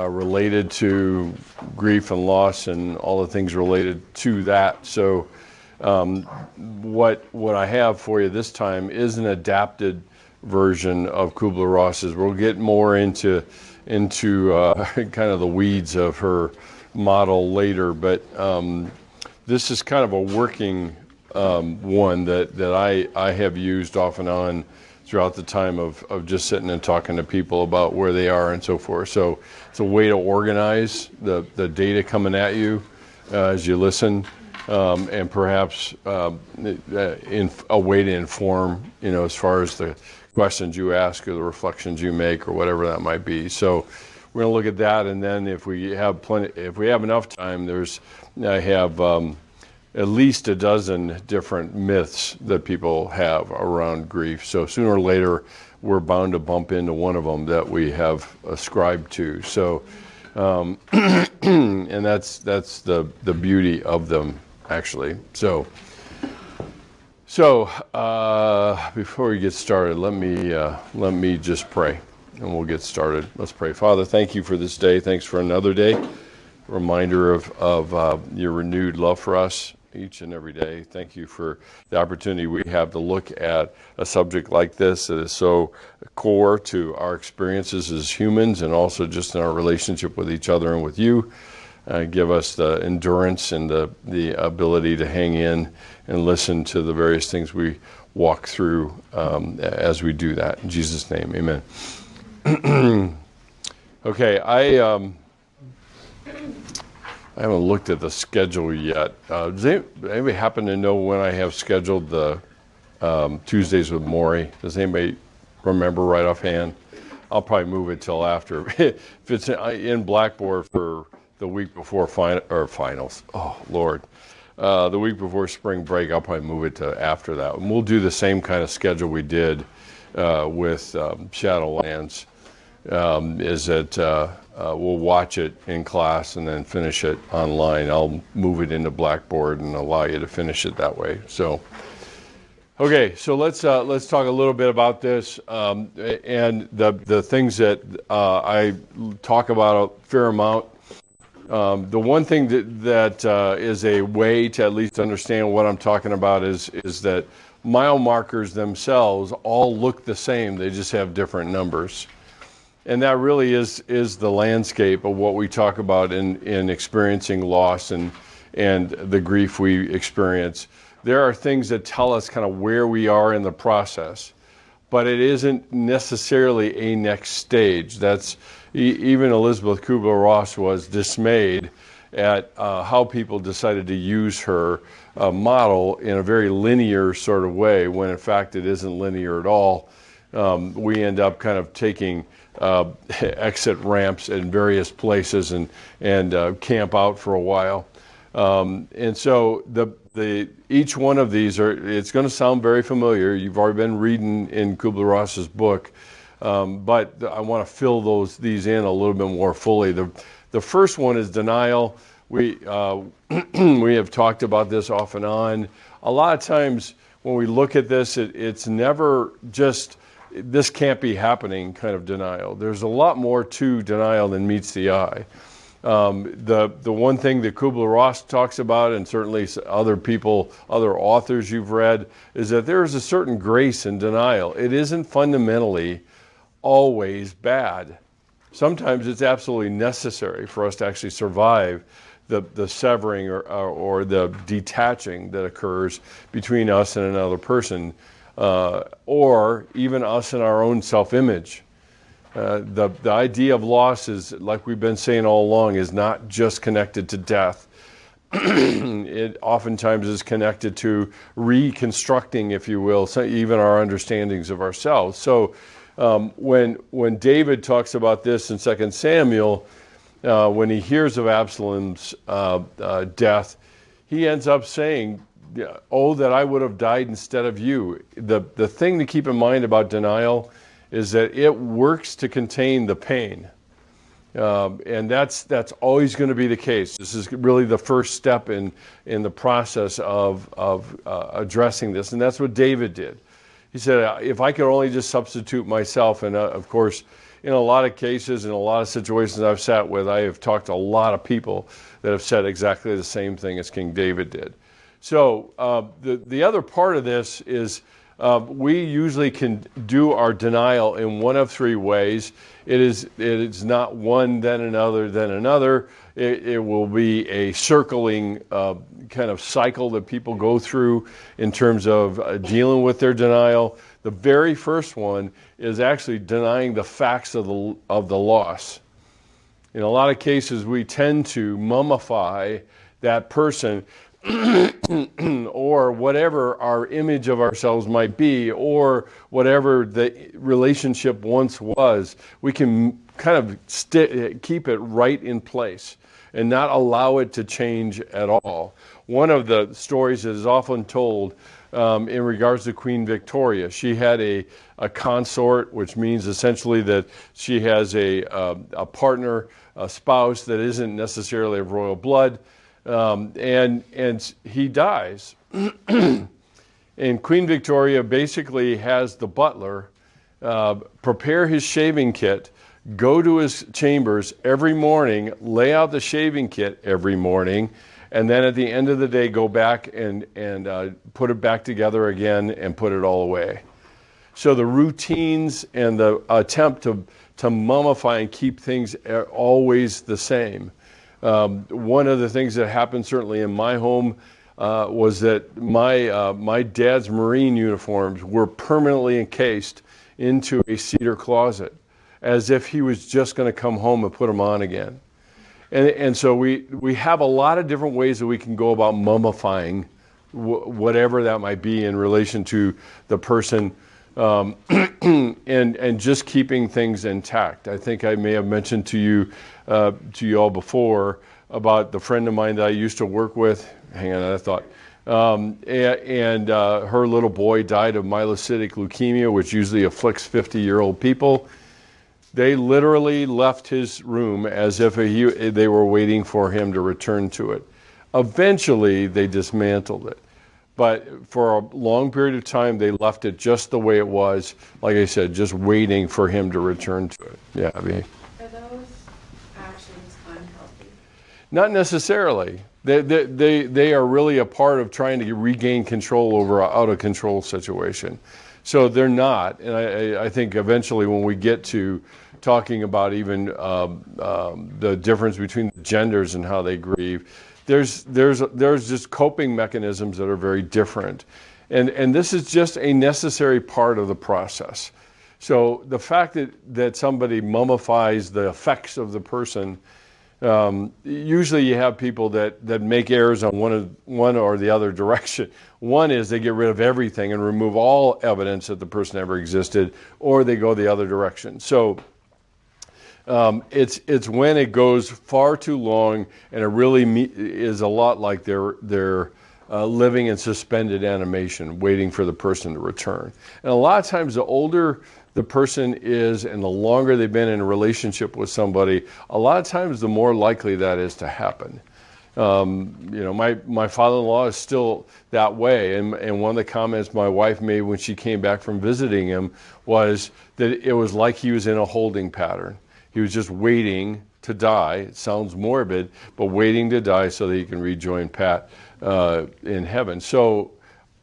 related to grief and loss and all the things related to that. So what I have for you this time is an adapted version of Kubler-Ross's. We'll get more into kind of the weeds of her model later, but this is kind of a working one that I have used off and on throughout the time of just sitting and talking to people about where they are and so forth. So it's a way to organize the data coming at you as you listen, and perhaps in a way to inform, as far as the questions you ask or the reflections you make or whatever that might be. So we're going to look at that, and then if we have enough time, I have at least a dozen different myths that people have around grief. So sooner or later, we're bound to bump into one of them that we have ascribed to. So, and that's the beauty of them, actually. So before we get started, let me just pray, and we'll get started. Let's pray. Father, thank you for this day. Thanks for another day. Reminder of your renewed love for us each and every day. Thank you for the opportunity we have to look at a subject like this that is so core to our experiences as humans, and also just in our relationship with each other and with you. Give us the endurance and the ability to hang in and listen to the various things we walk through as we do that. In Jesus' name, amen. Okay, I haven't looked at the schedule yet. Does anybody happen to know when I have scheduled the Tuesdays with Maury? Does anybody remember right offhand? I'll probably move it till after. If it's in Blackboard for the week before finals, oh Lord, the week before spring break, I'll probably move it to after that. And we'll do the same kind of schedule we did with Shadowlands. Is that we'll watch it in class and then finish it online. I'll move it into Blackboard and allow you to finish it that way. So, okay, so let's talk a little bit about this and the things that I talk about a fair amount. The one thing that is a way to at least understand what I'm talking about is that mile markers themselves all look the same. They just have different numbers. And that really is the landscape of what we talk about in experiencing loss and the grief we experience. There are things that tell us kind of where we are in the process, but it isn't necessarily a next stage. That's even Elizabeth Kubler-Ross was dismayed at how people decided to use her model in a very linear sort of way, when in fact it isn't linear at all. We end up kind of taking exit ramps in various places and camp out for a while. And so each one of these it's going to sound very familiar. You've already been reading in Kubler-Ross's book, but I want to fill these in a little bit more fully. The first one is denial. We have talked about this off and on. A lot of times when we look at this, it's never just this can't be happening kind of denial. There's a lot more to denial than meets the eye. The one thing that Kubler-Ross talks about, and certainly other authors you've read, is that there is a certain grace in denial. It isn't fundamentally always bad. Sometimes it's absolutely necessary for us to actually survive the severing or the detaching that occurs between us and another person, or even us and our own self-image. The idea of loss is, like we've been saying all along, is not just connected to death. It oftentimes is connected to reconstructing, if you will, even our understandings of ourselves. So when David talks about this in 2 Samuel, when he hears of Absalom's death, he ends up saying, "Oh, that I would have died instead of you." The thing to keep in mind about denial is that it works to contain the pain. And that's always going to be the case. This is really the first step in the process of addressing this. And that's what David did. He said, if I could only just substitute myself, and of course, in a lot of cases, in a lot of situations I've sat with, I have talked to a lot of people that have said exactly the same thing as King David did. So the other part of this is we usually can do our denial in one of three ways. It is not one, then another, then another. It will be a circling kind of cycle that people go through in terms of dealing with their denial. The very first one is actually denying the facts of the loss. In a lot of cases, we tend to mummify that person or whatever our image of ourselves might be, or whatever the relationship once was. We can kind of keep it right in place and not allow it to change at all. One of the stories that is often told in regards to Queen Victoria, she had a consort, which means essentially that she has a partner, a spouse that isn't necessarily of royal blood. And he dies. And Queen Victoria basically has the butler prepare his shaving kit, go to his chambers every morning, lay out the shaving kit every morning, and then at the end of the day go back and put it back together again and put it all away. So the routines and the attempt to mummify and keep things always the same. One of the things that happened certainly in my home was that my dad's Marine uniforms were permanently encased into a cedar closet, as if he was just going to come home and put them on again. And so we have a lot of different ways that we can go about mummifying whatever that might be in relation to the person, and just keeping things intact. I think I may have mentioned to you all before about the friend of mine that I used to work with. Hang on, I thought. Her little boy died of myelocytic leukemia, which usually afflicts 50-year-old people. They literally left his room as if they were waiting for him to return to it. Eventually, they dismantled it. But for a long period of time, they left it just the way it was, like I said, just waiting for him to return to it. Yeah, I mean. Are those actions unhealthy? Not necessarily. They are really a part of trying to regain control over an out-of-control situation. So they're not, and I think eventually when we get to talking about even the difference between the genders and how they grieve, there's just coping mechanisms that are very different, and this is just a necessary part of the process. So the fact that somebody mummifies the effects of the person, usually you have people that make errors on one or the other direction. One is they get rid of everything and remove all evidence that the person ever existed, or they go the other direction. So it's when it goes far too long, and it really is a lot like they're living in suspended animation, waiting for the person to return. And a lot of times, the older the person is and the longer they've been in a relationship with somebody, a lot of times the more likely that is to happen. My father-in-law is still that way, and one of the comments my wife made when she came back from visiting him was that it was like he was in a holding pattern. He was just waiting to die. It sounds morbid, but waiting to die so that he can rejoin Pat in heaven. So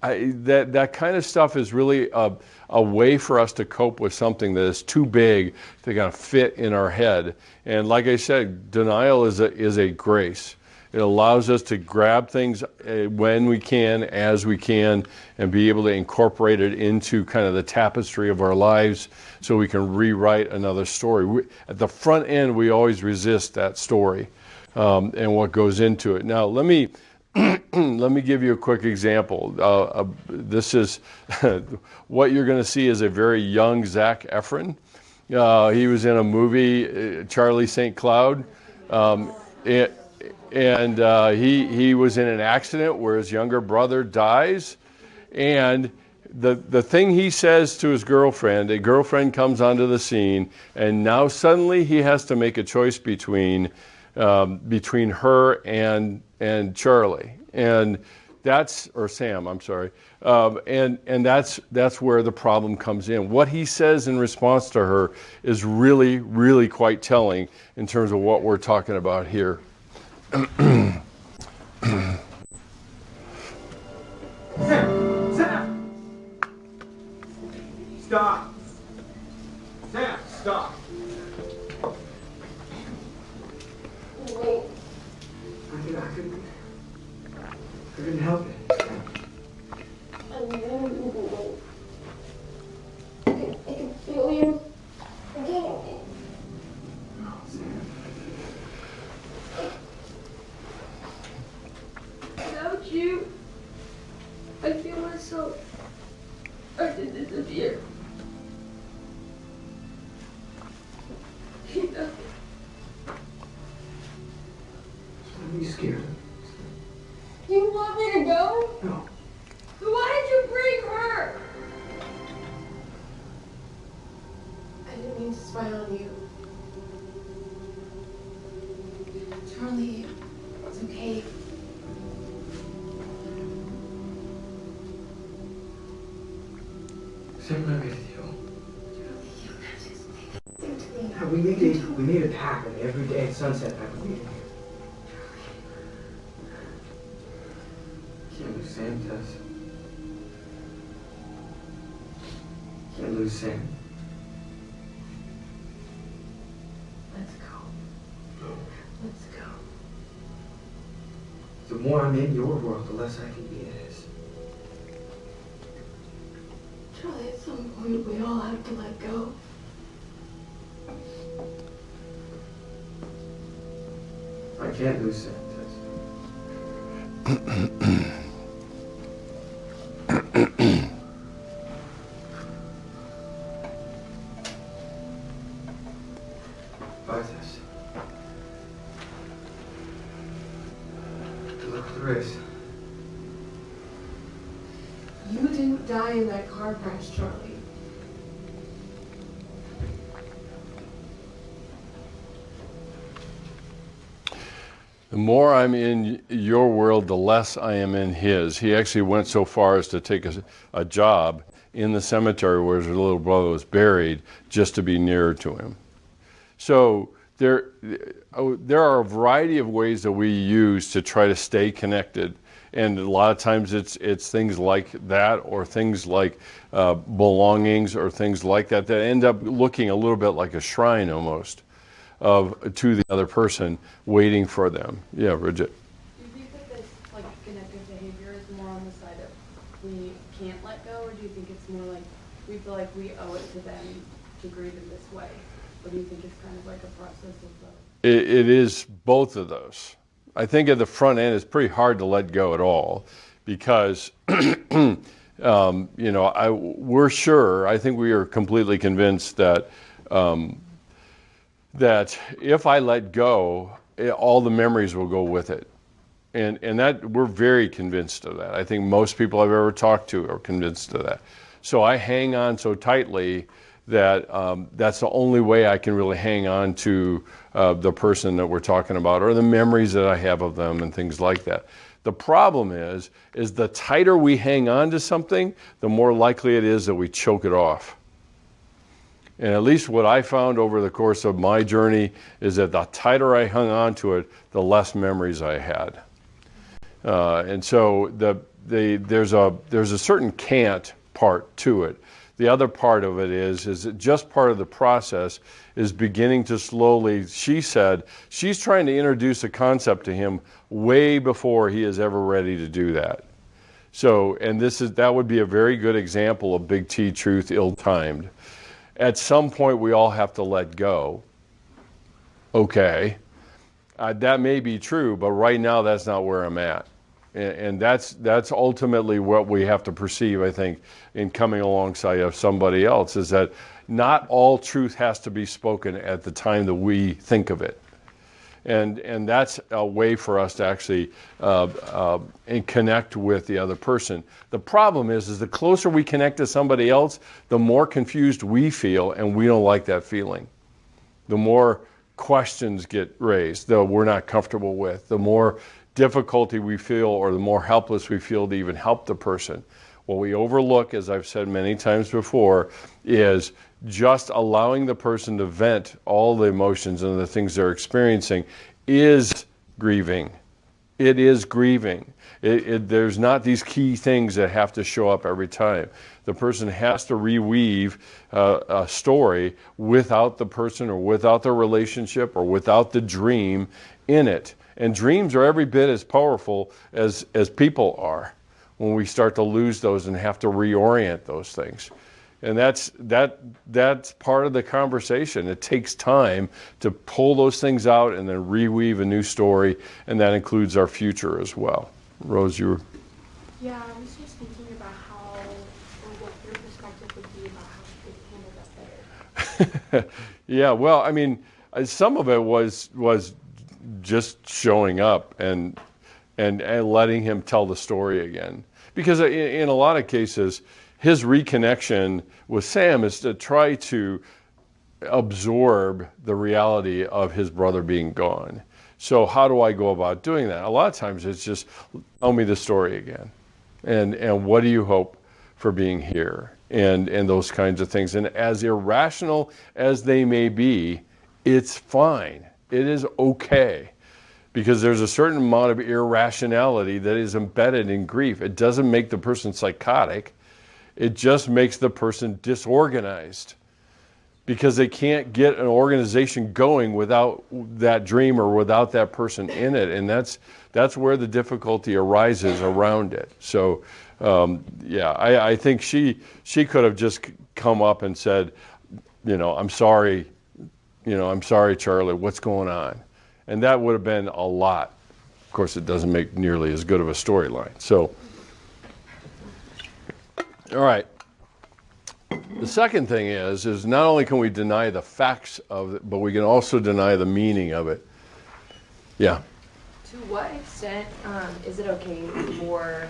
that kind of stuff is really a way for us to cope with something that is too big to kind of fit in our head. And like I said, denial is a grace. It allows us to grab things when we can, as we can, and be able to incorporate it into kind of the tapestry of our lives so we can rewrite another story. At the front end, we always resist that story and what goes into it. Now, let me give you a quick example. This is what you're going to see is a very young Zac Efron. He was in a movie, Charlie St. Cloud. He was in an accident where his younger brother dies, and the thing he says to his girlfriend, a girlfriend comes onto the scene, and now suddenly he has to make a choice between her and Charlie, and or Sam, I'm sorry. And that's where the problem comes in. What he says in response to her is really, really quite telling in terms of what we're talking about here. Sam! Stop! Sam, stop! I couldn't help it. I can feel you getting me. Oh, Sam. Without you, I feel myself start to disappear. You know, Are you scared? you want me to go? No. Then why did you bring her? I didn't mean to spy on you. Charlie, it's okay. Sam, I'm with you. Charlie, you don't have to explain anything to me. We need a pack of every day at sunset. I believe in you. Can't lose Sam, Tess. Can't lose Sam. Let's go. Let's go. The more I'm in your world, the less I can be in his. Charlie, at some point we all have to let go. I can't lose Sam, Tess. Bye, Tess. Good luck with the race. You didn't die in that car crash, Charlie. The more I'm in your world, the less I am in his. He actually went so far as to take a job in the cemetery where his little brother was buried just to be nearer to him. So there are a variety of ways that we use to try to stay connected. And a lot of times it's things like that, or things like belongings, or things like that end up looking a little bit like a shrine almost to the other person, waiting for them. Yeah, Bridget. Do you think that this like connective behavior is more on the side of we can't let go, or do you think it's more like we feel like we owe it to them to grieve in this way? Or do you think it's kind of like a process of both? It is both of those. I think at the front end, it's pretty hard to let go at all, because we're sure. I think we are completely convinced that that if I let go, all the memories will go with it, and that we're very convinced of that. I think most people I've ever talked to are convinced of that. So I hang on so tightly that that's the only way I can really hang on to the person that we're talking about, or the memories that I have of them and things like that. The problem is the tighter we hang on to something, the more likely it is that we choke it off. And at least what I found over the course of my journey is that the tighter I hung on to it, the less memories I had. And so there's a certain can't part to it. The other part of it is that just part of the process is beginning to slowly, she said, she's trying to introduce a concept to him way before he is ever ready to do that. So, and that would be a very good example of big T truth ill-timed. At some point, we all have to let go. Okay, that may be true, but right now that's not where I'm at. And that's ultimately what we have to perceive, I think, in coming alongside of somebody else, is that not all truth has to be spoken at the time that we think of it. And that's a way for us to actually and connect with the other person. The problem is the closer we connect to somebody else, the more confused we feel, and we don't like that feeling. The more questions get raised that we're not comfortable with, the more difficulty we feel or the more helpless we feel to even help the person. What we overlook, as I've said many times before, is just allowing the person to vent all the emotions and the things they're experiencing is grieving. It is grieving. There's not these key things that have to show up every time. The person has to reweave a story without the person or without the relationship or without the dream in it. And dreams are every bit as powerful as people are when we start to lose those and have to reorient those things. And that's part of the conversation. It takes time to pull those things out and then reweave a new story, and that includes our future as well. Rose, you were... Yeah, I was just thinking about how, or what your perspective would be about how she could handle that better. Yeah, well, I mean, some of it was just showing up and letting him tell the story again. Because in a lot of cases, his reconnection with Sam is to try to absorb the reality of his brother being gone. So how do I go about doing that? A lot of times it's just, tell me the story again. And what do you hope for being here? And those kinds of things. And as irrational as they may be, it's fine. It is okay. Because there's a certain amount of irrationality that is embedded in grief. It doesn't make the person psychotic. It just makes the person disorganized because they can't get an organization going without that dream or without that person in it. And that's where the difficulty arises around it. So, I think she could have just come up and said, I'm sorry, Charlie, what's going on? And that would have been a lot. Of course, it doesn't make nearly as good of a storyline. So, all right. The second thing is not only can we deny the facts of it, but we can also deny the meaning of it. Yeah. To what extent is it okay for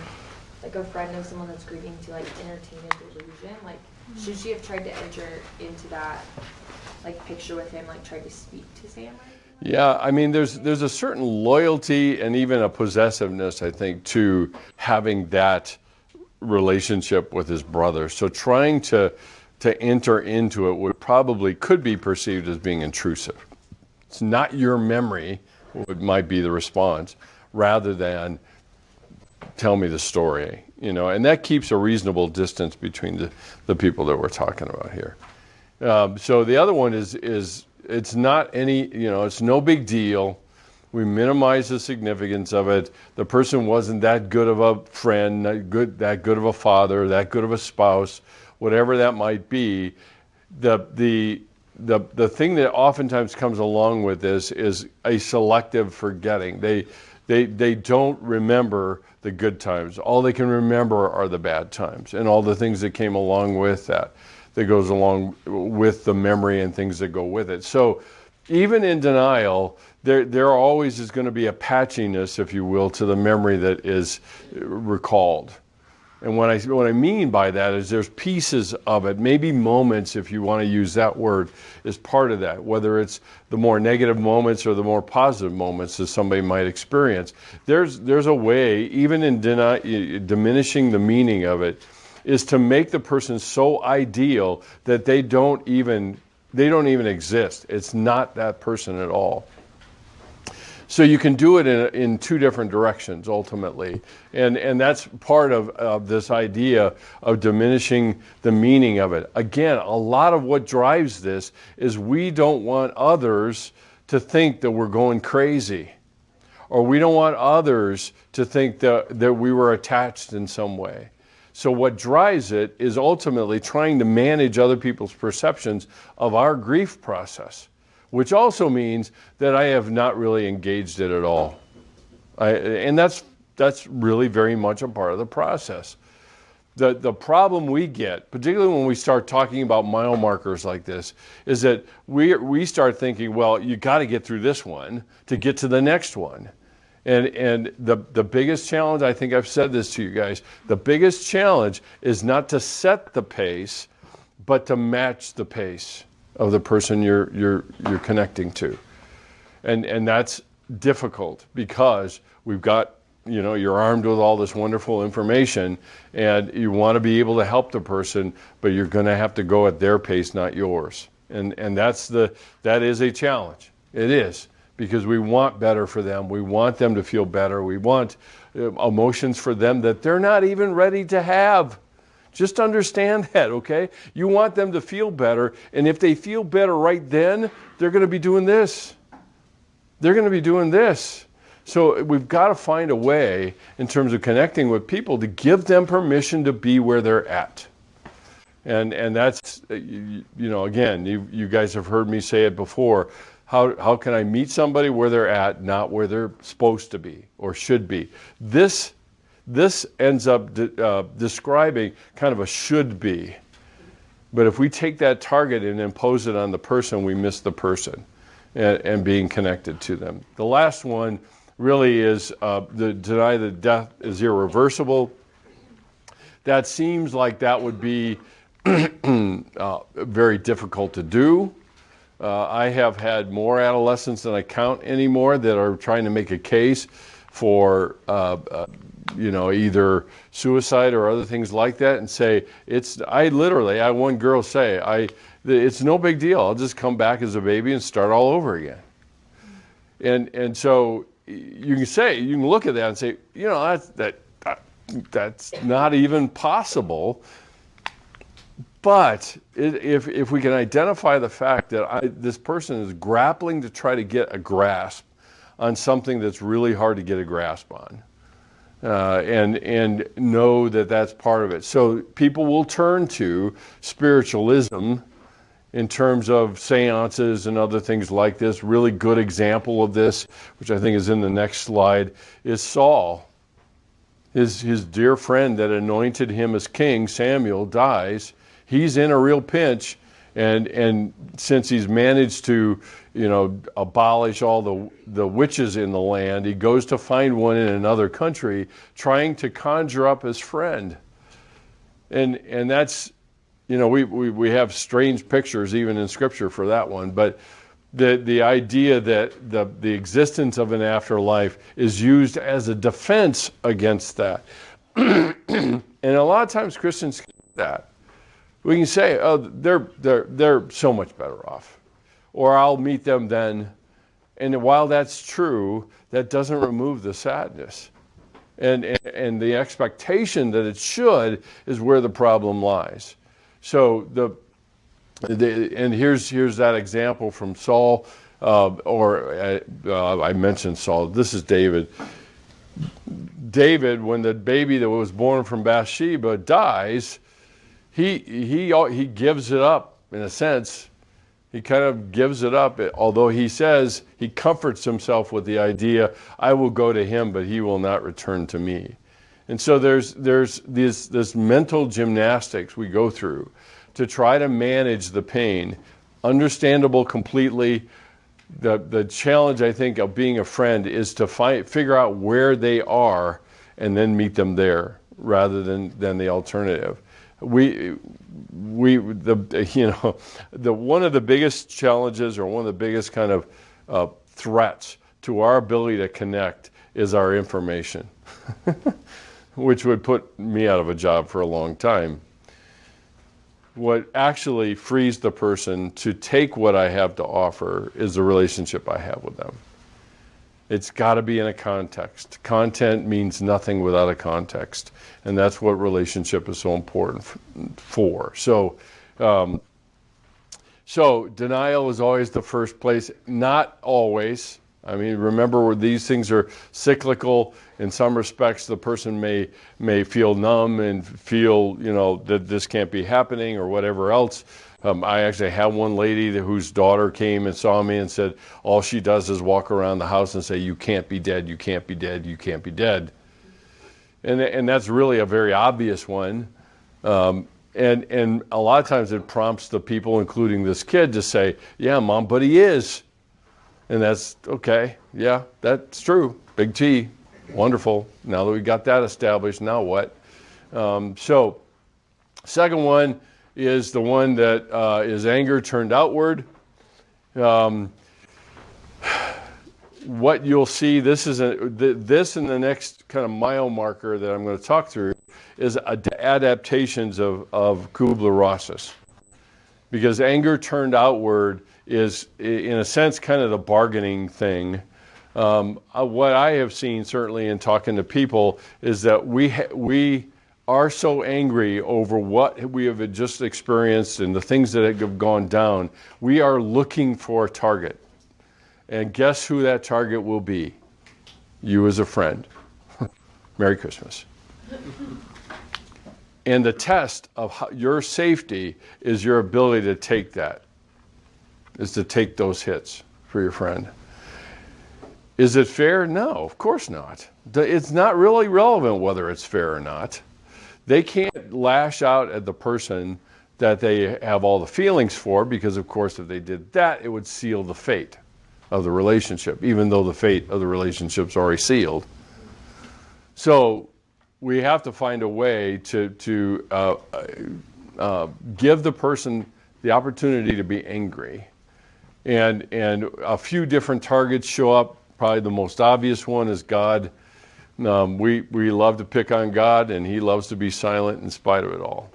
like a friend of someone that's grieving to like entertain a delusion? Like, should she have tried to enter into that like picture with him, like tried to speak to Sam? Yeah, I mean, there's a certain loyalty and even a possessiveness, I think, to having that relationship with his brother. So trying to enter into it could be perceived as being intrusive. It's not your memory, might be the response, rather than tell me the story, and that keeps a reasonable distance between the people that we're talking about here. So the other one is it's not any, it's no big deal. We minimize the significance of it. The person wasn't that good of a friend, that good of a father, that good of a spouse, whatever that might be. The thing that oftentimes comes along with this is a selective forgetting. They don't remember the good times. All they can remember are the bad times and all the things that came along with that goes along with the memory and things that go with it. So even in denial, there always is going to be a patchiness, if you will, to the memory that is recalled. And what I mean by that is there's pieces of it, maybe moments, if you want to use that word, is part of that, whether it's the more negative moments or the more positive moments that somebody might experience. There's a way, even in diminishing the meaning of it, is to make the person so ideal that they don't even exist. It's not that person at all. So you can do it in two different directions ultimately. And that's part of this idea of diminishing the meaning of it. Again, a lot of what drives this is we don't want others to think that we're going crazy. Or we don't want others to think that we were attached in some way. So what drives it is ultimately trying to manage other people's perceptions of our grief process, which also means that I have not really engaged it at all. And that's really very much a part of the process. The problem we get, particularly when we start talking about mile markers like this, is that we start thinking, well, you got to get through this one to get to the next one. And the biggest challenge, I think I've said this to you guys, the biggest challenge is not to set the pace, but to match the pace of the person you're connecting to. And that's difficult because we've got, you're armed with all this wonderful information and you want to be able to help the person, but you're going to have to go at their pace, not yours. And that is a challenge. It is, because we want better for them. We want them to feel better. We want emotions for them that they're not even ready to have. Just understand that, okay? You want them to feel better, and if they feel better right then, they're going to be doing this. They're going to be doing this. So we've got to find a way in terms of connecting with people to give them permission to be where they're at. And that's, again, you guys have heard me say it before. How can I meet somebody where they're at, not where they're supposed to be or should be? This ends up describing kind of a should be. But if we take that target and impose it on the person, we miss the person and being connected to them. The last one really is deny that death is irreversible. That seems like that would be very difficult to do. I have had more adolescents than I count anymore that are trying to make a case for either suicide or other things like that, and say I had one girl say, it's no big deal. I'll just come back as a baby and start all over again. And so you can look at that and say, that's not even possible. But if we can identify the fact that this person is grappling to try to get a grasp on something that's really hard to get a grasp on, and know that that's part of it. So people will turn to spiritualism in terms of seances and other things like this. Really good example of this, which I think is in the next slide, is Saul. His dear friend that anointed him as king, Samuel, dies. He's in a real pinch, and since he's managed to, abolish all the witches in the land, he goes to find one in another country, trying to conjure up his friend. And that's, we have strange pictures even in Scripture for that one, but the idea that the existence of an afterlife is used as a defense against that. And a lot of times Christians do that. We can say, oh, they're so much better off, or I'll meet them then. And while that's true, that doesn't remove the sadness. And the expectation that it should is where the problem lies. So and here's that example from Saul, I mentioned Saul. This is David. David, when the baby that was born from Bathsheba dies, he gives it up in a sense. He kind of gives it up, although he says he comforts himself with the idea, I will go to him, but he will not return to me. And so there's this mental gymnastics we go through to try to manage the pain. Understandable completely. The challenge, I think, of being a friend is to figure out where they are and then meet them there rather than the alternative. One of the biggest challenges, or one of the biggest kind of threats to our ability to connect is our information, which would put me out of a job for a long time. What actually frees the person to take what I have to offer is the relationship I have with them. It's got to be in a context. Content means nothing without a context, and that's what relationship is so important for. So denial is always the first place. Not always. I mean, remember, these things are cyclical. In some respects, the person may feel numb and feel, that this can't be happening or whatever else. I actually had one lady whose daughter came and saw me and said, all she does is walk around the house and say, you can't be dead, you can't be dead, you can't be dead. And that's really a very obvious one. And a lot of times it prompts the people, including this kid, to say, yeah, Mom, but he is. And that's okay. Yeah, that's true. Big T. Wonderful. Now that we got that established, now what? So, second one is the one that is anger turned outward. what you'll see, this and the next kind of mile marker that I'm going to talk through is adaptations of Kubler-Ross's. Because anger turned outward is, in a sense, kind of the bargaining thing. What I have seen, certainly in talking to people, is that we are so angry over what we have just experienced and the things that have gone down. We are looking for a target. And guess who that target will be? You as a friend. Merry Christmas. And the test of your safety is your ability to take that, is to take those hits for your friend. Is it fair? No, of course not. It's not really relevant whether it's fair or not. They can't lash out at the person that they have all the feelings for, because, of course, if they did that, it would seal the fate of the relationship, even though the fate of the relationship's already sealed. So we have to find a way to give the person the opportunity to be angry. And a few different targets show up. Probably the most obvious one is God. We love to pick on God, and he loves to be silent in spite of it all.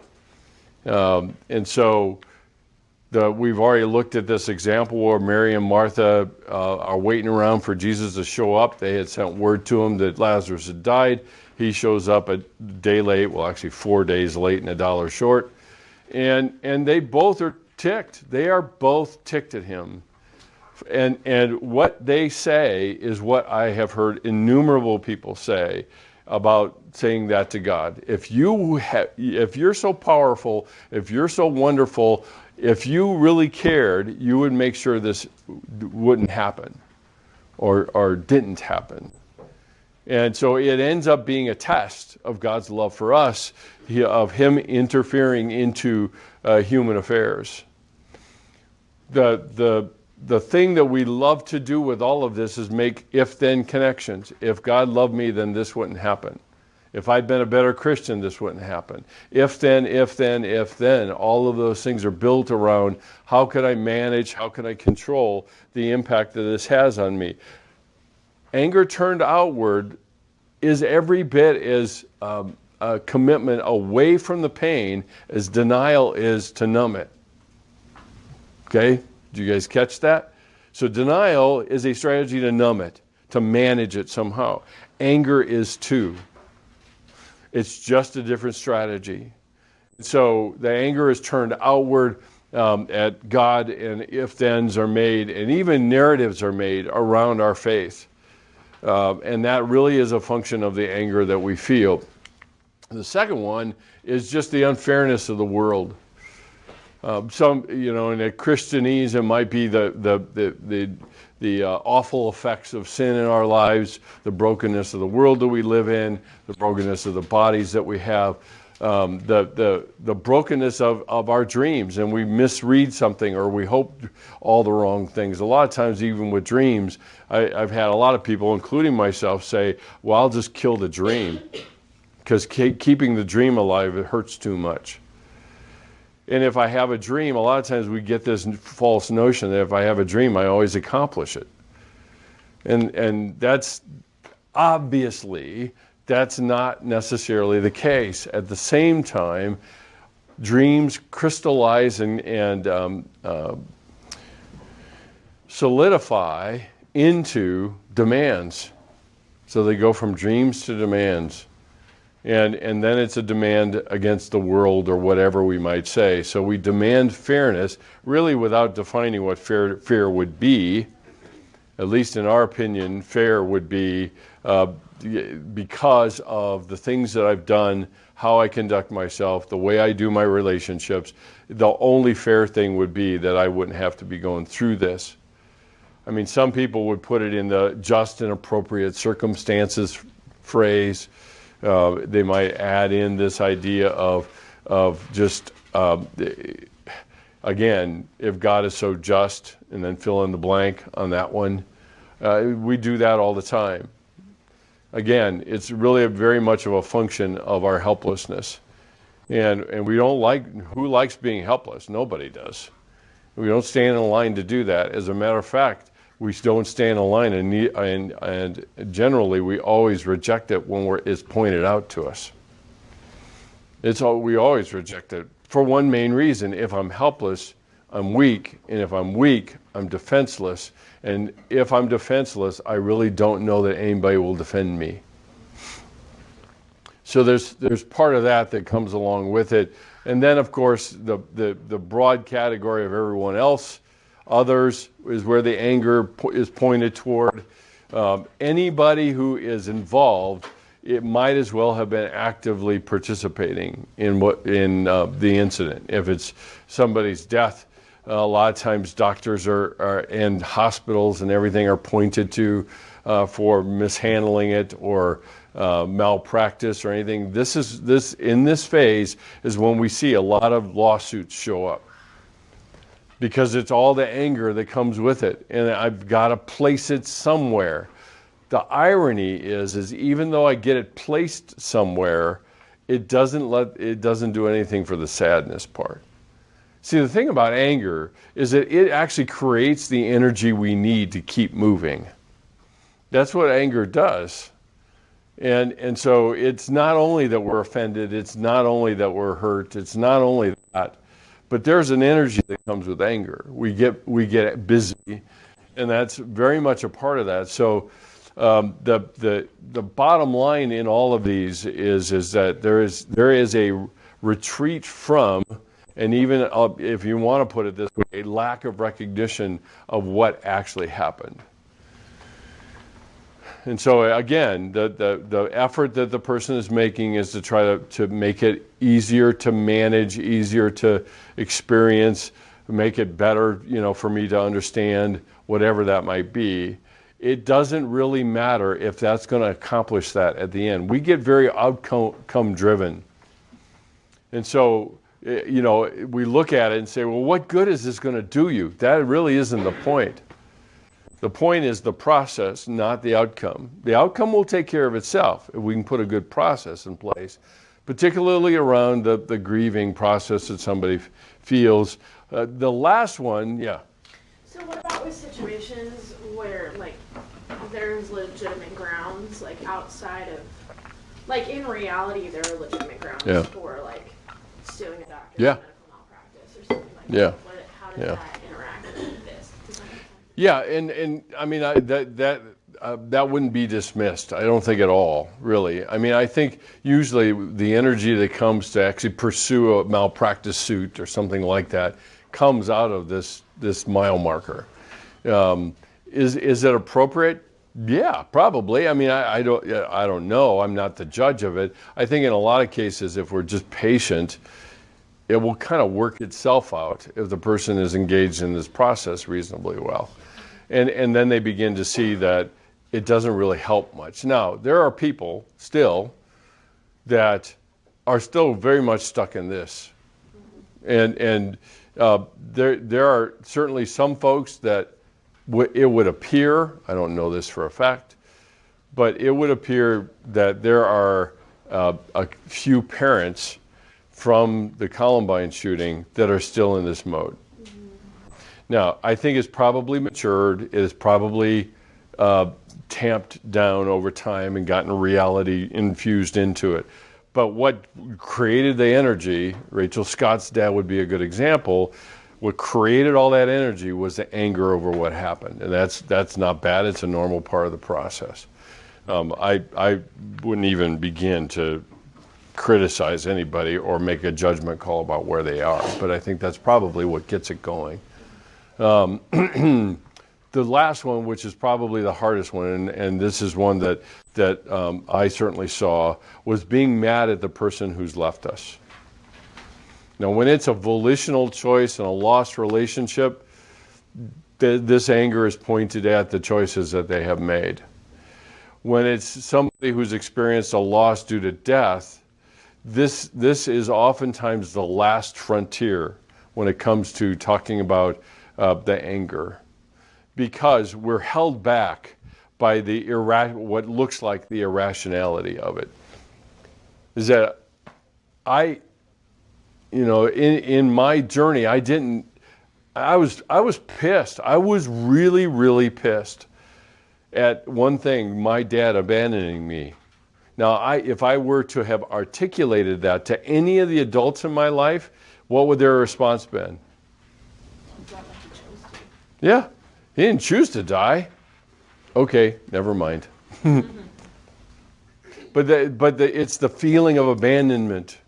And so we've already looked at this example where Mary and Martha are waiting around for Jesus to show up. They had sent word to him that Lazarus had died. He shows up a day late, well, actually 4 days late and $1 short. And they both are ticked. They are both ticked at him. And what they say is what I have heard innumerable people say about saying that to God. If you're so powerful, if you're so wonderful, if you really cared, you would make sure this wouldn't happen or didn't happen. And so it ends up being a test of God's love for us, of him interfering into human affairs. The thing that we love to do with all of this is make if-then connections. If God loved me, then this wouldn't happen. If I'd been a better Christian, this wouldn't happen. If then, all of those things are built around how can I manage, how can I control the impact that this has on me. Anger turned outward is every bit as a commitment away from the pain as denial is to numb it. Okay? Did you guys catch that? So denial is a strategy to numb it, to manage it somehow. Anger is too. It's just a different strategy. So the anger is turned outward at God, and if-thens are made, and even narratives are made around our faith. And that really is a function of the anger that we feel. The second one is just the unfairness of the world. Some, in a Christianese, it might be the awful effects of sin in our lives, the brokenness of the world that we live in, the brokenness of the bodies that we have, the brokenness of our dreams, and we misread something or we hope all the wrong things. A lot of times, even with dreams, I've had a lot of people, including myself, say, well, I'll just kill the dream because keeping the dream alive, it hurts too much. And if I have a dream, a lot of times we get this false notion that if I have a dream, I always accomplish it. And that's obviously, that's not necessarily the case. At the same time, dreams crystallize and solidify into demands. So they go from dreams to demands. And then it's a demand against the world or whatever we might say. So we demand fairness, really without defining what fair would be. At least in our opinion, fair would be because of the things that I've done, how I conduct myself, the way I do my relationships. The only fair thing would be that I wouldn't have to be going through this. I mean, some people would put it in the just and appropriate circumstances phrase. They might add in this idea of just, again, if God is so just, and then fill in the blank on that one. We do that all the time. Again, it's really very much of a function of our helplessness. And we don't who likes being helpless? Nobody does. We don't stand in line to do that. As a matter of fact, we don't stay in a line, and generally we always reject it when it's pointed out to us. We always reject it for one main reason: if I'm helpless, I'm weak, and if I'm weak, I'm defenseless. And if I'm defenseless, I really don't know that anybody will defend me. So there's part of that comes along with it. And then, of course, the broad category of everyone else, others, is where the anger is pointed toward. Anybody who is involved, it might as well have been actively participating in the incident. If it's somebody's death, a lot of times doctors and hospitals and everything are pointed to for mishandling it or malpractice or anything. This in this phase is when we see a lot of lawsuits show up, because it's all the anger that comes with it, and I've got to place it somewhere. The irony is even though I get it placed somewhere, it doesn't do anything for the sadness part. See, the thing about anger is that it actually creates the energy we need to keep moving. That's what anger does. And so it's not only that we're offended, it's not only that we're hurt, it's not only that, but there's an energy that comes with anger. We get busy, and that's very much a part of that. So the bottom line in all of these is that there is a retreat from, and even if you want to put it this way, a lack of recognition of what actually happened. And so again, the effort that the person is making is to try to make it easier to manage, easier to experience, make it better, for me to understand, whatever that might be. It doesn't really matter if that's going to accomplish that at the end. We get very outcome driven. And so, we look at it and say, well, what good is this going to do you? That really isn't the point. The point is the process, not the outcome. The outcome will take care of itself if we can put a good process in place, particularly around the grieving process that somebody feels. The last one, yeah. So what about with situations where, there's legitimate grounds, outside of, in reality, there are legitimate grounds for, suing a doctor for medical malpractice or something like that? How does that interact with this? Yeah, and I mean, that wouldn't be dismissed. I don't think at all, really. I mean, I think usually the energy that comes to actually pursue a malpractice suit or something like that comes out of this mile marker. Is it appropriate? Yeah, probably. I mean, I don't know. I'm not the judge of it. I think in a lot of cases, if we're just patient, it will kind of work itself out if the person is engaged in this process reasonably well. And then they begin to see that it doesn't really help much. Now, there are people still that are still very much stuck in this. And there are certainly some folks that it would appear, I don't know this for a fact, but it would appear that there are a few parents from the Columbine shooting that are still in this mode. Now, I think it's probably matured. It is probably tamped down over time and gotten reality infused into it. But what created the energy, Rachel Scott's dad would be a good example, what created all that energy was the anger over what happened. And that's not bad. It's a normal part of the process. I wouldn't even begin to criticize anybody or make a judgment call about where they are. But I think that's probably what gets it going. The last one, which is probably the hardest one, and this is one that I certainly saw, was being mad at the person who's left us. Now, when it's a volitional choice and a lost relationship, this anger is pointed at the choices that they have made. When it's somebody who's experienced a loss due to death, this is oftentimes the last frontier when it comes to talking about the anger, because we're held back by what looks like the irrationality of it. Is that in my journey, I didn't I was pissed. I was really, really pissed at one thing, my dad abandoning me. Now, if I were to have articulated that to any of the adults in my life, what would their response been? Yeah, he didn't choose to die. Okay, never mind. But it's the feeling of abandonment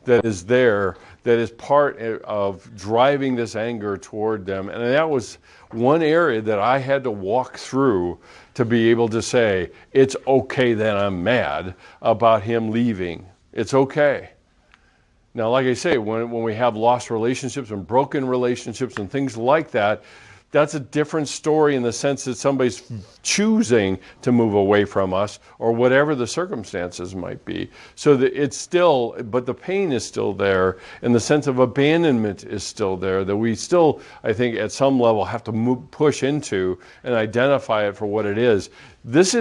that is there, that is part of driving this anger toward them. And that was one area that I had to walk through to be able to say, it's okay that I'm mad about him leaving. It's okay. Now, like I say, when we have lost relationships and broken relationships and things like that, that's a different story in the sense that somebody's choosing to move away from us or whatever the circumstances might be. So that it's still, but the pain is still there and the sense of abandonment is still there that we still, I think, at some level have to push into and identify it for what it is. This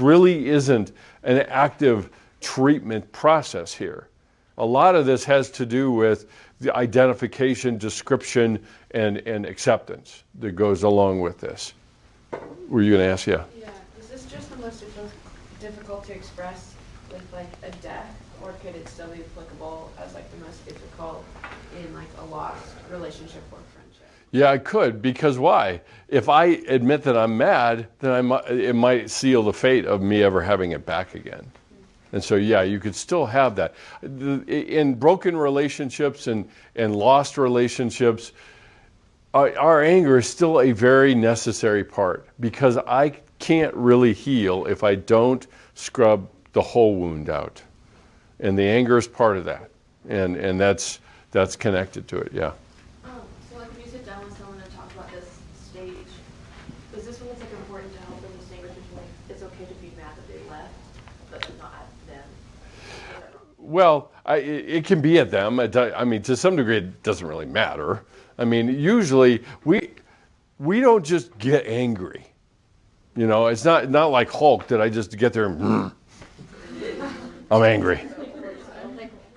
really isn't an active treatment process here. A lot of this has to do with the identification, description, and acceptance that goes along with this. Were you going to ask? Yeah. Yeah. Is this just the most difficult to express with like a death, or could it still be applicable as like the most difficult in like a lost relationship or friendship? Yeah, I could, because why? If I admit that I'm mad, then it might seal the fate of me ever having it back again. And so, yeah, you could still have that. In broken relationships and lost relationships, our anger is still a very necessary part, because I can't really heal if I don't scrub the whole wound out. And the anger is part of that. And that's connected to it, yeah. So like when you sit down with someone and talk about this stage, is this when it's like important to help them distinguish between like it's okay to be mad that they left, but not at them? Well, it can be at them. I mean, to some degree, it doesn't really matter. I mean, usually we don't just get angry. You know, it's not like Hulk that I just get there and I'm angry.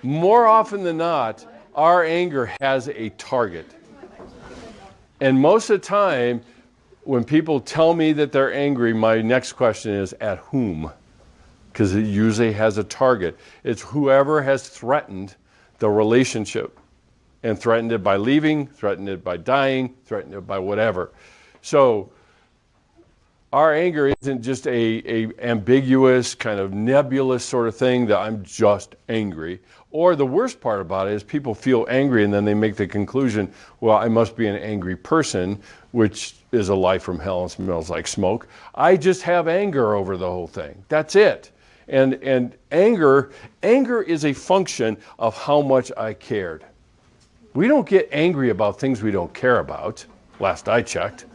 More often than not, our anger has a target. And most of the time, when people tell me that they're angry, my next question is, at whom? Because it usually has a target. It's whoever has threatened the relationship, and threatened it by leaving, threatened it by dying, threatened it by whatever. So our anger isn't just a ambiguous, kind of nebulous sort of thing that I'm just angry. Or the worst part about it is people feel angry and then they make the conclusion, well, I must be an angry person, which is a lie from hell and smells like smoke. I just have anger over the whole thing. That's it. And anger is a function of how much I cared. We don't get angry about things we don't care about, last I checked.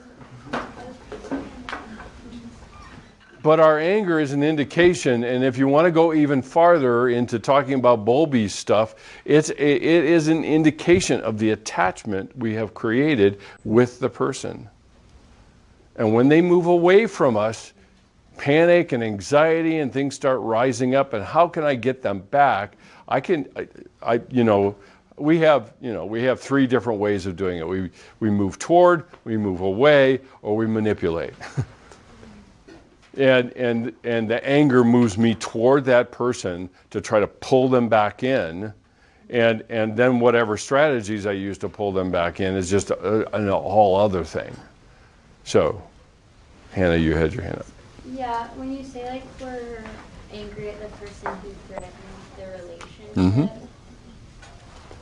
But our anger is an indication, and if you want to go even farther into talking about Bowlby's stuff, it is an indication of the attachment we have created with the person. And when they move away from us, panic and anxiety and things start rising up, and how can I get them back? We have three different ways of doing it. We move toward, we move away, or we manipulate. and the anger moves me toward that person to try to pull them back in, and then whatever strategies I use to pull them back in is just an all other thing. So, Hannah, you had your hand up. Yeah, when you say like we're angry at the person who threatened the relationship, Mm-hmm.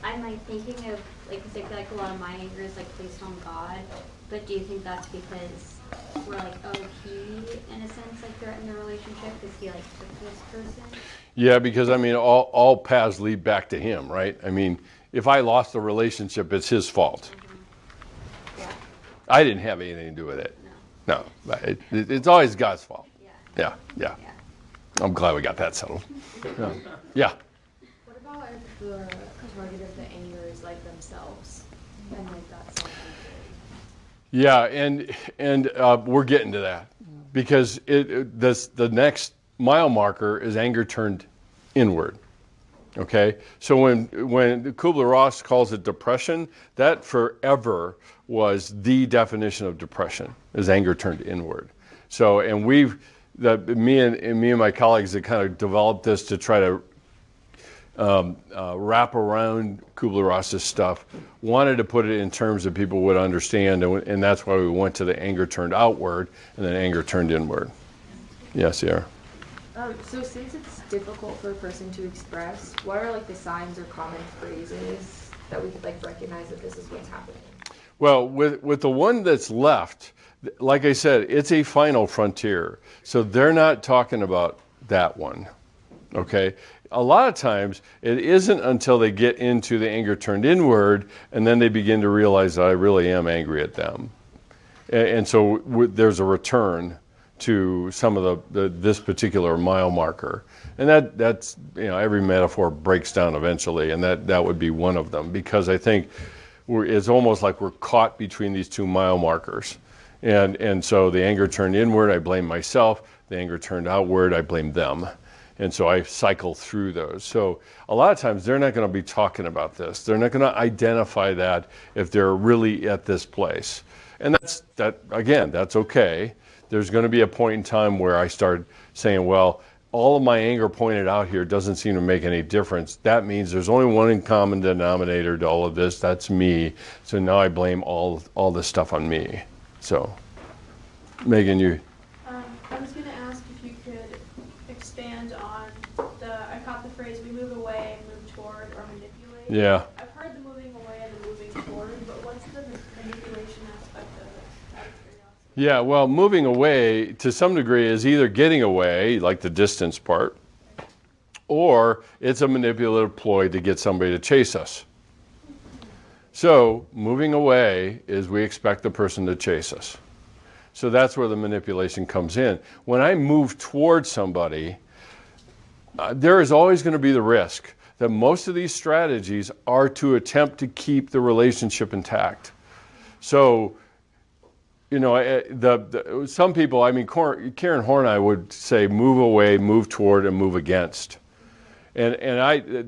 I'm like thinking of like, 'cause I feel like a lot of my anger is like placed on God, but do you think that's because we're like, oh, he in a sense like threatened the relationship because he like took this person? Yeah, because I mean, all paths lead back to him, right? I mean, if I lost the relationship, it's his fault. Mm-hmm. Yeah. I didn't have anything to do with it. No, it's always God's fault. Yeah. Yeah. I'm glad we got that settled. Yeah. What about if the target of the anger is like themselves, and like that's something Yeah, and we're getting to that, because the next mile marker is anger turned inward. Okay, so when Kubler-Ross calls it depression, that forever was the definition of depression, is anger turned inward. So, and me and my colleagues that kind of developed this to try to wrap around Kubler-Ross's stuff, wanted to put it in terms that people would understand, and that's why we went to the anger turned outward and then anger turned inward. Yes, Sierra. So since it's difficult for a person to express, what are like the signs or common phrases that we could like recognize that this is what's happening? Well, with the one that's left, like I said, it's a final frontier. So they're not talking about that one, okay? A lot of times, it isn't until they get into the anger turned inward, and then they begin to realize that I really am angry at them. And so there's a return to some of this particular mile marker. And that's, every metaphor breaks down eventually, and that would be one of them, because I think it's almost like we're caught between these two mile markers. And so the anger turned inward, I blame myself. The anger turned outward, I blame them. And so I cycle through those. So a lot of times they're not going to be talking about this. They're not going to identify that if they're really at this place. And that's okay. There's going to be a point in time where I start saying, well, all of my anger pointed out here doesn't seem to make any difference. That means there's only one common denominator to all of this. That's me. So now I blame all this stuff on me. So, Megan, you. I was going to ask if you could expand on I caught the phrase, we move away, move toward, or manipulate. Yeah. I've heard the moving away and the moving toward, but what's the manipulation aspect of it? Out of curiosity. Yeah, well, moving away to some degree is either getting away, like the distance part, or it's a manipulative ploy to get somebody to chase us. So moving away is we expect the person to chase us. So that's where the manipulation comes in. When I move towards somebody, there is always going to be the risk that most of these strategies are to attempt to keep the relationship intact. So, some people, Karen Horney would say move away, move toward, and move against. And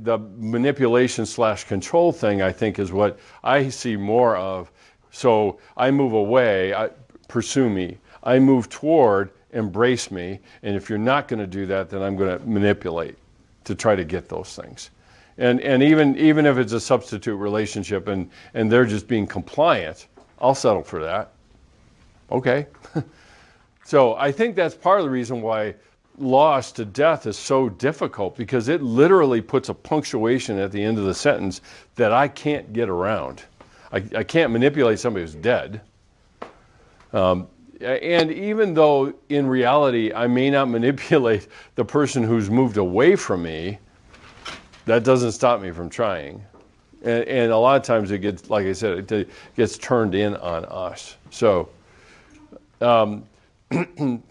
the manipulation / control thing, I think, is what I see more of. So I move away, pursue me. I move toward, embrace me. And if you're not going to do that, then I'm going to manipulate to try to get those things. And even if it's a substitute relationship and they're just being compliant, I'll settle for that. Okay. So I think that's part of the reason why loss to death is so difficult, because it literally puts a punctuation at the end of the sentence that I can't get around. I can't manipulate somebody who's dead. And even though in reality I may not manipulate the person who's moved away from me, that doesn't stop me from trying. And a lot of times it gets, like I said, it gets turned in on us. So the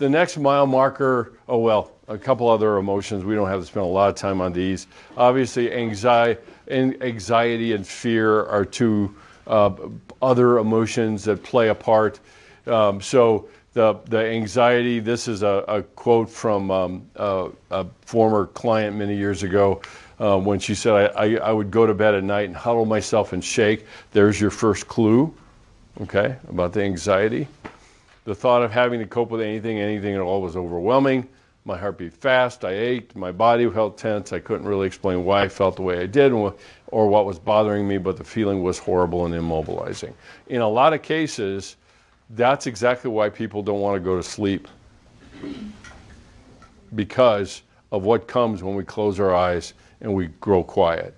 next mile marker, a couple other emotions. We don't have to spend a lot of time on these. Obviously, anxiety and fear are two other emotions that play a part. So the anxiety, this is a quote from a former client many years ago when she said, I would go to bed at night and huddle myself and shake. There's your first clue, okay, about the anxiety. The thought of having to cope with anything at all was overwhelming. My heart beat fast, I ached, my body felt tense. I couldn't really explain why I felt the way I did or what was bothering me, but the feeling was horrible and immobilizing. In a lot of cases, that's exactly why people don't want to go to sleep, because of what comes when we close our eyes and we grow quiet,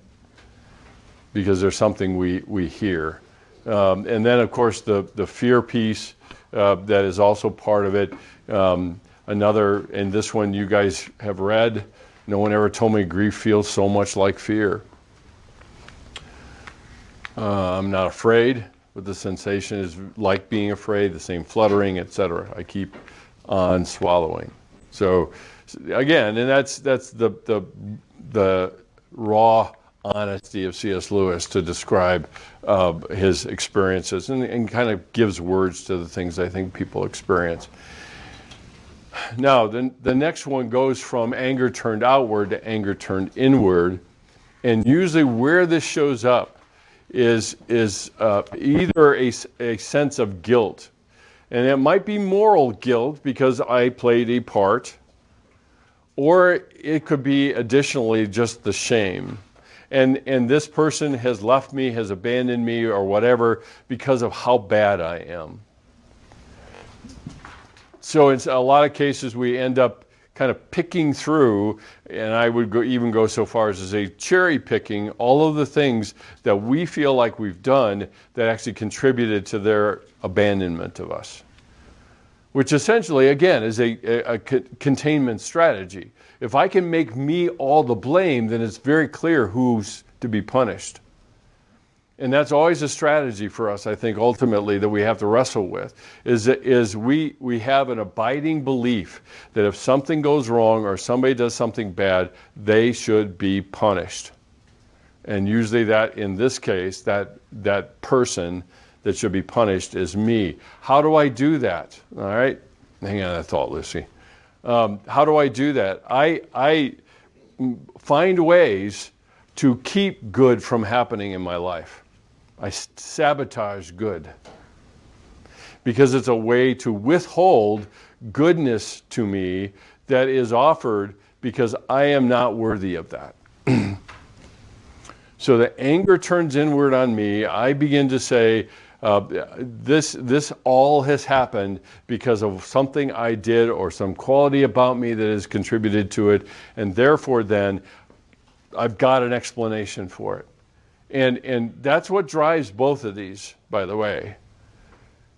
because there's something we hear. And then, of course, the fear piece, that is also part of it. Another, and this one you guys have read, no one ever told me grief feels so much like fear. I'm not afraid, but the sensation is like being afraid, the same fluttering, etc. I keep on swallowing. So again, and that's the raw honesty of C.S. Lewis to describe his experiences and kind of gives words to the things I think people experience. Now, the next one goes from anger turned outward to anger turned inward. And usually where this shows up is either a sense of guilt. And it might be moral guilt because I played a part, or it could be additionally just the shame. And this person has left me, has abandoned me, or whatever because of how bad I am. So in a lot of cases we end up kind of picking through, and I would even go so far as to say cherry picking all of the things that we feel like we've done that actually contributed to their abandonment of us. Which essentially, again, is a containment strategy. If I can make me all the blame, then it's very clear who's to be punished. And that's always a strategy for us, I think, ultimately, that we have to wrestle with, is we have an abiding belief that if something goes wrong or somebody does something bad, they should be punished. And usually that, in this case, that person that should be punished is me. How do I do that? All right? Hang on that thought, Lucy. How do I do that? I find ways to keep good from happening in my life. I sabotage good because it's a way to withhold goodness to me that is offered because I am not worthy of that. So the anger turns inward on me. I begin to say, this all has happened because of something I did or some quality about me that has contributed to it, and therefore then I've got an explanation for it. And that's what drives both of these, by the way,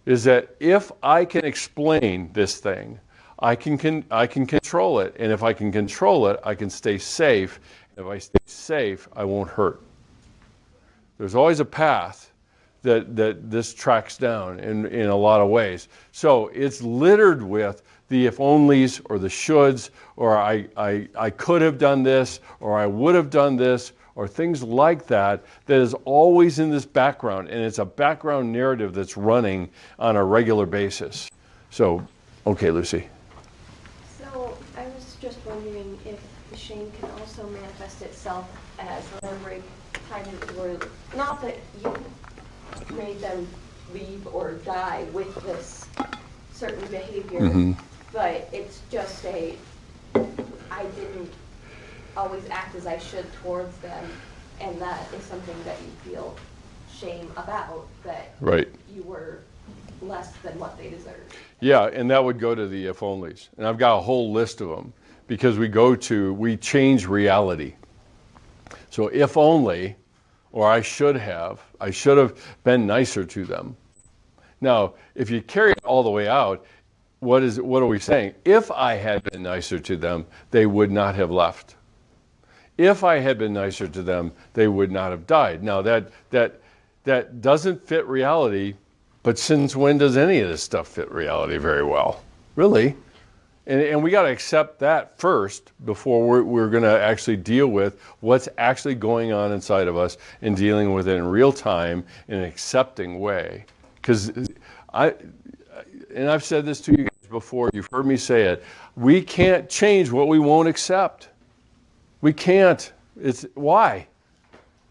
is that if I can explain this thing, I can control it. And if I can control it, I can stay safe. If I stay safe, I won't hurt. There's always a path that this tracks down in a lot of ways. So it's littered with the if-onlys or the shoulds, or I could have done this, or I would have done this, or things like that is always in this background, and it's a background narrative that's running on a regular basis. So, okay, Lucy. So I was just wondering if the shame can also manifest itself as a memory tied into, not that you made them leave or die with this certain behavior, but it's just I didn't always act as I should towards them, and that is something that you feel shame about, that Right. you were less than what they deserved. Yeah, and that would go to the if-onlys. And I've got a whole list of them because we change reality. So if only, or I should have been nicer to them. Now, if you carry it all the way out, what are we saying? If I had been nicer to them, they would not have left. If I had been nicer to them, they would not have died. Now that doesn't fit reality, but since when does any of this stuff fit reality very well? Really? And we got to accept that first before we're going to actually deal with what's actually going on inside of us and dealing with it in real time in an accepting way. Because I've said this to you guys before, you've heard me say it, we can't change what we won't accept. We can't. Why?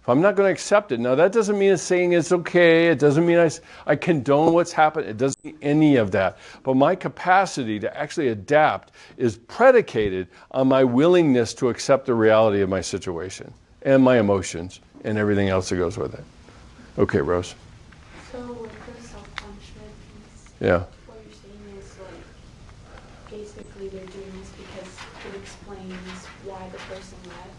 If I'm not going to accept it, now that doesn't mean it's saying it's okay. It doesn't mean I condone what's happened. It doesn't mean any of that. But my capacity to actually adapt is predicated on my willingness to accept the reality of my situation and my emotions and everything else that goes with it. Okay, Rose. So with the self-punishment piece, Yeah. what you're saying is like basically they're doing this because it explains why the person left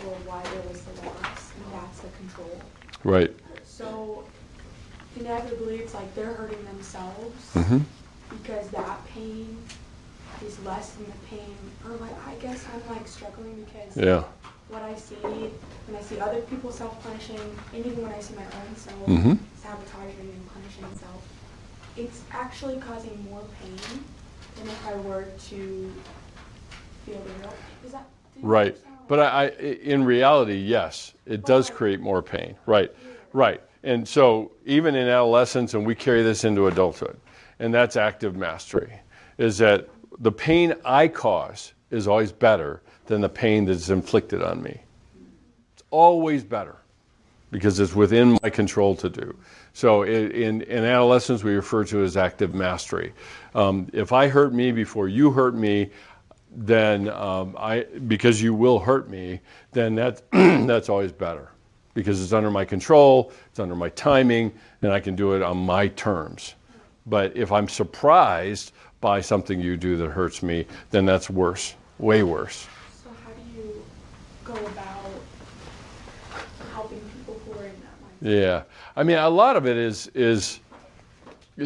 or why there was the loss, and that's the control. Right. So inevitably it's like they're hurting themselves because that pain is less than the pain, or like I guess I'm like struggling because Yeah. what I see when I see other people self-punishing, and even when I see my own self sabotaging and punishing myself, it's actually causing more pain than if I were to feel the real. Is that do you Right. understand? But in reality, yes, it does create more pain. Right. Right. And so even in adolescence, and we carry this into adulthood, and that's active mastery, is that the pain I cause is always better than the pain that's inflicted on me. always better because it's within my control to do. So in adolescence, we refer to as active mastery. If I hurt me before you hurt me, then because you will hurt me, then that's always better because it's under my control, it's under my timing, and I can do it on my terms. But if I'm surprised by something you do that hurts me, then that's worse, way worse. So how do you go about helping people who are in that mindset? Yeah, I mean, a lot of it is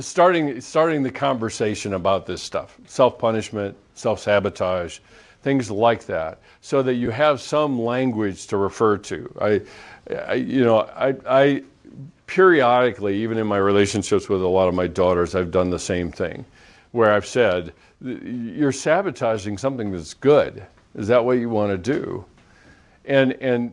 starting the conversation about this stuff, self-punishment, self-sabotage, things like that, so that you have some language to refer to. I periodically, even in my relationships with a lot of my daughters, I've done the same thing, where I've said, "You're sabotaging something that's good. Is that what you want to do?" And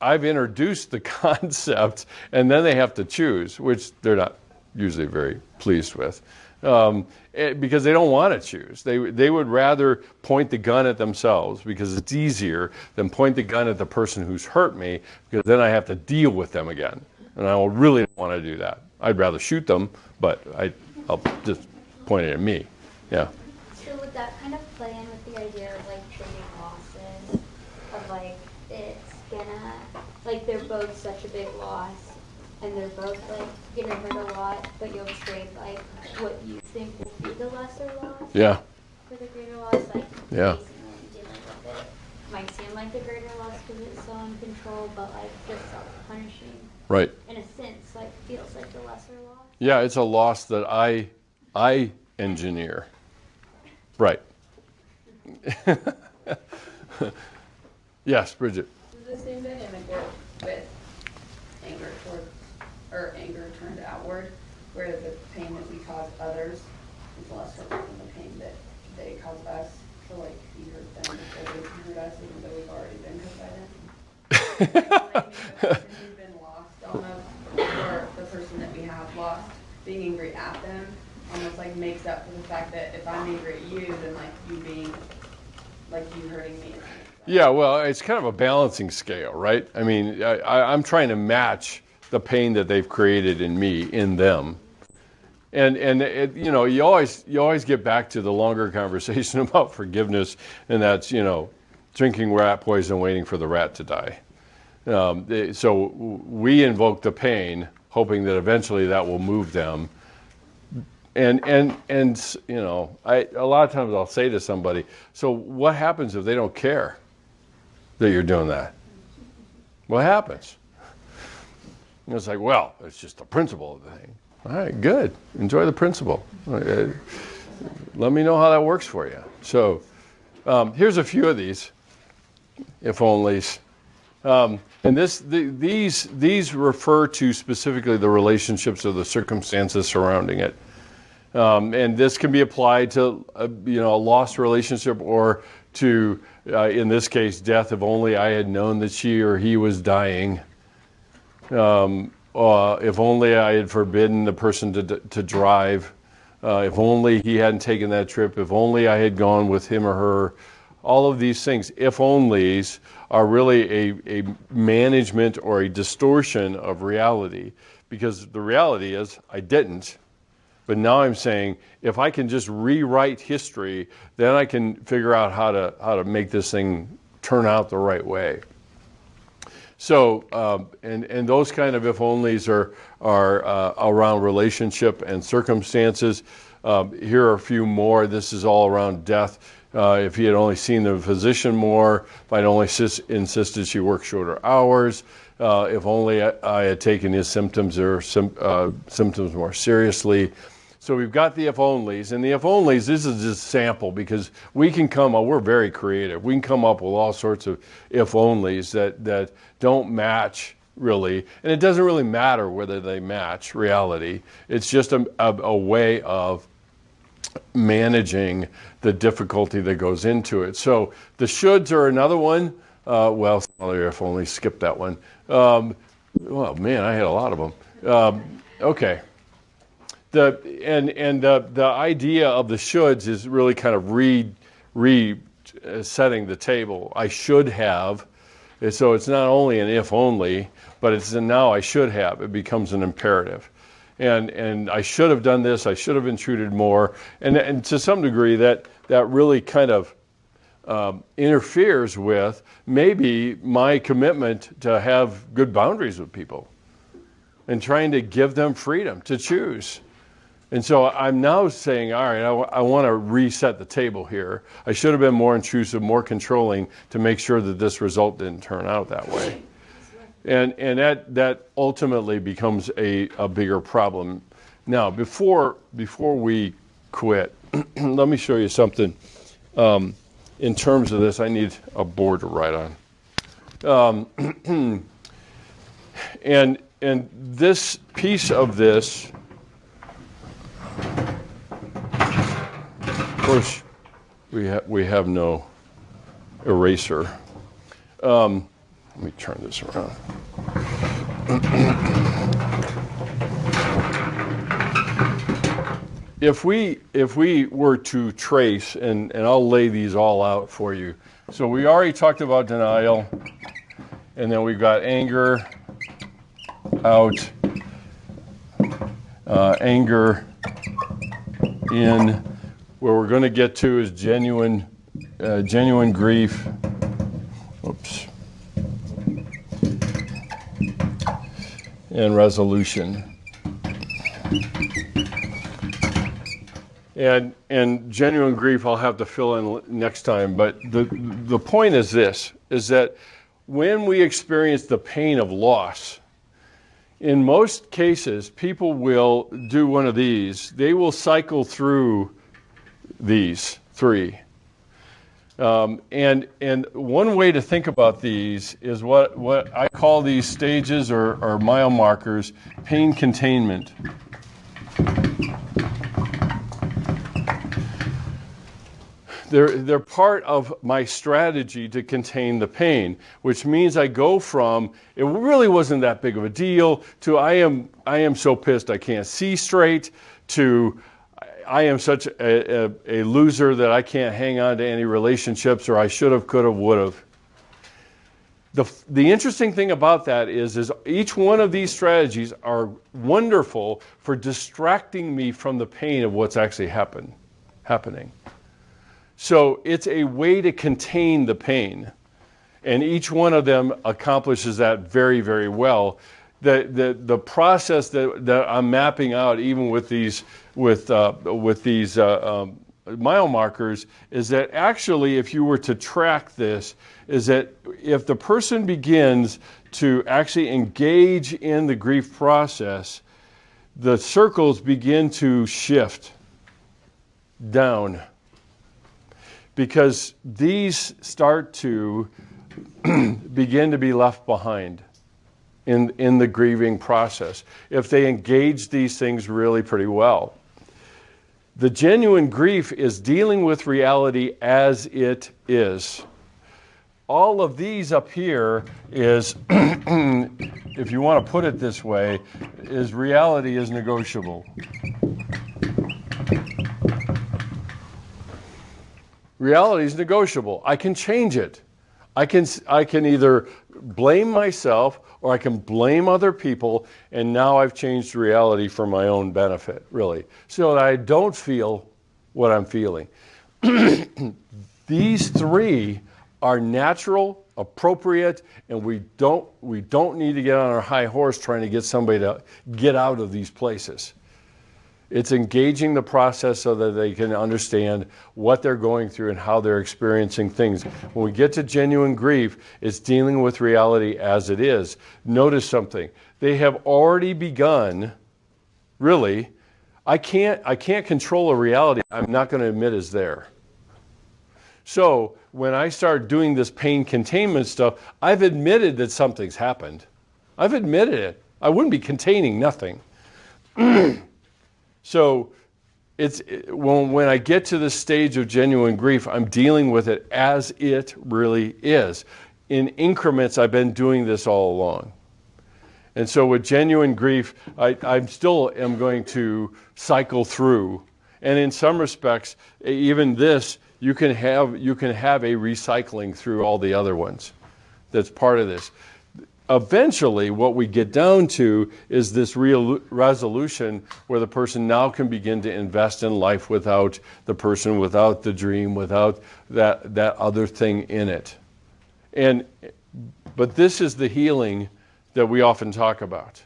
I've introduced the concept, and then they have to choose, which they're not usually very pleased with, because they don't want to choose. They would rather point the gun at themselves because it's easier than point the gun at the person who's hurt me, because then I have to deal with them again. And I really don't want to do that. I'd rather shoot them, but I'll just point it at me. Yeah. So would that kind of play in with the idea of like trading losses? Of like, it's gonna, like they're both such a big loss, and they're both like gonna hurt a lot, but you'll trade like what you think will be the lesser loss Yeah. for the greater loss, like Yeah. facing and dealing with it. Might seem like the greater loss because it's so in control, but like just self-punishing, Right. in a sense, like feels like the lesser loss. Yeah, it's a loss that I engineer. Right. Yes, Bridget. Is the same dynamic work with anger toward, or anger turned outward, where the pain that we cause others is less hurtful than the pain that they cause us? So like you hurt them before they can hurt us, even though we've already been hurt by them. Like maybe the person who's been lost almost, or the person that we have lost, being angry at them almost like makes up for the fact that if I'm angry at you, then like you being, like you hurting me. Yeah, well, it's kind of a balancing scale, right? I mean, I'm trying to match the pain that they've created in me, in them. And it, you always get back to the longer conversation about forgiveness, and that's, drinking rat poison, waiting for the rat to die. So we invoke the pain, hoping that eventually that will move them. And a lot of times I'll say to somebody, so what happens if they don't care that you're doing that? What happens? And it's like, well, it's just the principle of the thing. All right, good. Enjoy the principle. Let me know how that works for you. So here's a few of these, if onlys. And these refer to specifically the relationships or the circumstances surrounding it. And this can be applied to a lost relationship, or to, in this case, death. If only I had known that she or he was dying. If only I had forbidden the person to drive. If only he hadn't taken that trip. If only I had gone with him or her. All of these things, if onlys, are really a management or a distortion of reality. Because the reality is, I didn't. But now I'm saying, if I can just rewrite history, then I can figure out how to make this thing turn out the right way. So, and those kind of if-onlys are around relationship and circumstances. Here are a few more. This is all around death. If he had only seen the physician more, if I'd only insisted she work shorter hours, if only I had taken his symptoms or symptoms more seriously. So we've got the if-onlys, and the if-onlys, this is just sample, because we can we're very creative. We can come up with all sorts of if-onlys that don't match, really. And it doesn't really matter whether they match reality. It's just a way of managing the difficulty that goes into it. So the shoulds are another one. If-only, skip that one. Oh man, I had a lot of them. Okay. The idea of the shoulds is really kind of resetting the table. I should have, And so it's not only an if only, but it's a now I should have. It becomes an imperative. And I should have done this, I should have intruded more. And to some degree that really kind of interferes with maybe my commitment to have good boundaries with people and trying to give them freedom to choose. And so I'm now saying, all right, I want to reset the table here. I should have been more intrusive, more controlling to make sure that this result didn't turn out that way. And that ultimately becomes a bigger problem. Now, before we quit, let me show you something. In terms of this, I need a board to write on. And this piece of this, of course, we have no eraser. Let me turn this around. If we were to trace, and I'll lay these all out for you. So we already talked about denial, and then we've got anger, out, anger, in. Where we're going to get to is genuine grief. Oops. And resolution. And genuine grief I'll have to fill in next time, but the point is this, is that when we experience the pain of loss, in most cases people will do one of these. They will cycle through these three. And one way to think about these is what I call these stages or mile markers, pain containment. They're part of my strategy to contain the pain, which means I go from, it really wasn't that big of a deal, to I am so pissed I can't see straight, to I am such a loser that I can't hang on to any relationships, or I should have, could have, would have. The interesting thing about that is each one of these strategies are wonderful for distracting me from the pain of what's actually happening. So it's a way to contain the pain, and each one of them accomplishes that very, very well. The process that I'm mapping out, even with these mile markers, is that actually, if you were to track this, is that if the person begins to actually engage in the grief process, the circles begin to shift down, because these start to begin to be left behind in the grieving process if they engage these things really pretty well. The genuine grief is dealing with reality as it is. All of these up here is, if you want to put it this way, is reality is negotiable. Reality is negotiable. I can change it. I can either blame myself or I can blame other people, and now I've changed reality for my own benefit, really, so that I don't feel what I'm feeling. These three are natural, appropriate, and we don't need to get on our high horse trying to get somebody to get out of these places. It's engaging the process so that they can understand what they're going through and how they're experiencing things. When we get to genuine grief, it's dealing with reality as it is. Notice something. They have already begun, really. I can't control a reality I'm not going to admit is there. So when I start doing this pain containment stuff, I've admitted that something's happened. I've admitted it. I wouldn't be containing nothing. So when I get to this stage of genuine grief, I'm dealing with it as it really is. In increments, I've been doing this all along. And so with genuine grief, I still am going to cycle through. And in some respects, even this, you can have a recycling through all the other ones. that's part of this. Eventually, what we get down to is this real resolution where the person now can begin to invest in life without the person, without the dream, without that other thing in it. But this is the healing that we often talk about.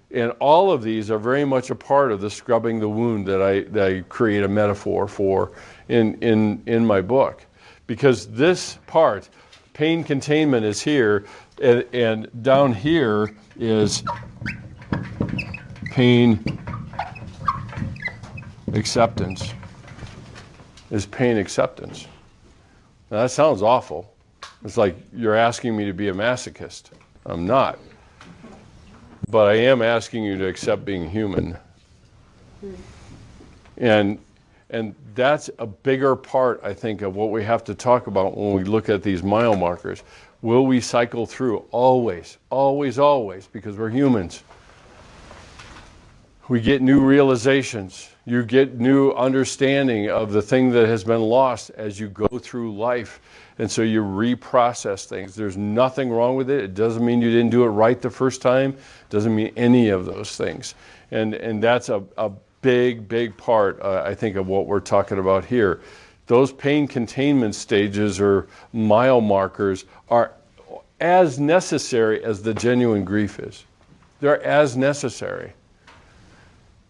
And all of these are very much a part of the scrubbing the wound that I create a metaphor for in my book. Because this part, pain containment, is here, and down here is pain acceptance. Is pain acceptance. Now that sounds awful. It's like you're asking me to be a masochist. I'm not. But I am asking you to accept being human. And that's a bigger part, I think, of what we have to talk about when we look at these mile markers. Will we cycle through? Always, always, always, because we're humans. We get new realizations. You get new understanding of the thing that has been lost as you go through life. And so you reprocess things. There's nothing wrong with it. It doesn't mean you didn't do it right the first time. It doesn't mean any of those things. And that's a big, big part, I think, of what we're talking about here. Those pain containment stages or mile markers are as necessary as the genuine grief is. They're as necessary.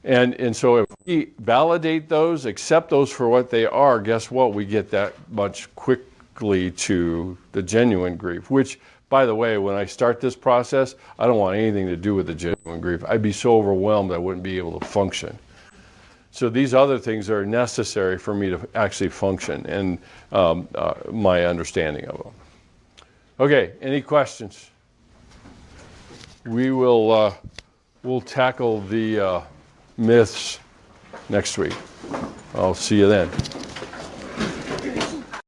And so if we validate those, accept those for what they are, guess what? We get that much quickly to the genuine grief, which, by the way, when I start this process, I don't want anything to do with the genuine grief. I'd be so overwhelmed I wouldn't be able to function. So these other things are necessary for me to actually function, and my understanding of them. Okay, any questions? We'll tackle the myths next week. I'll see you then.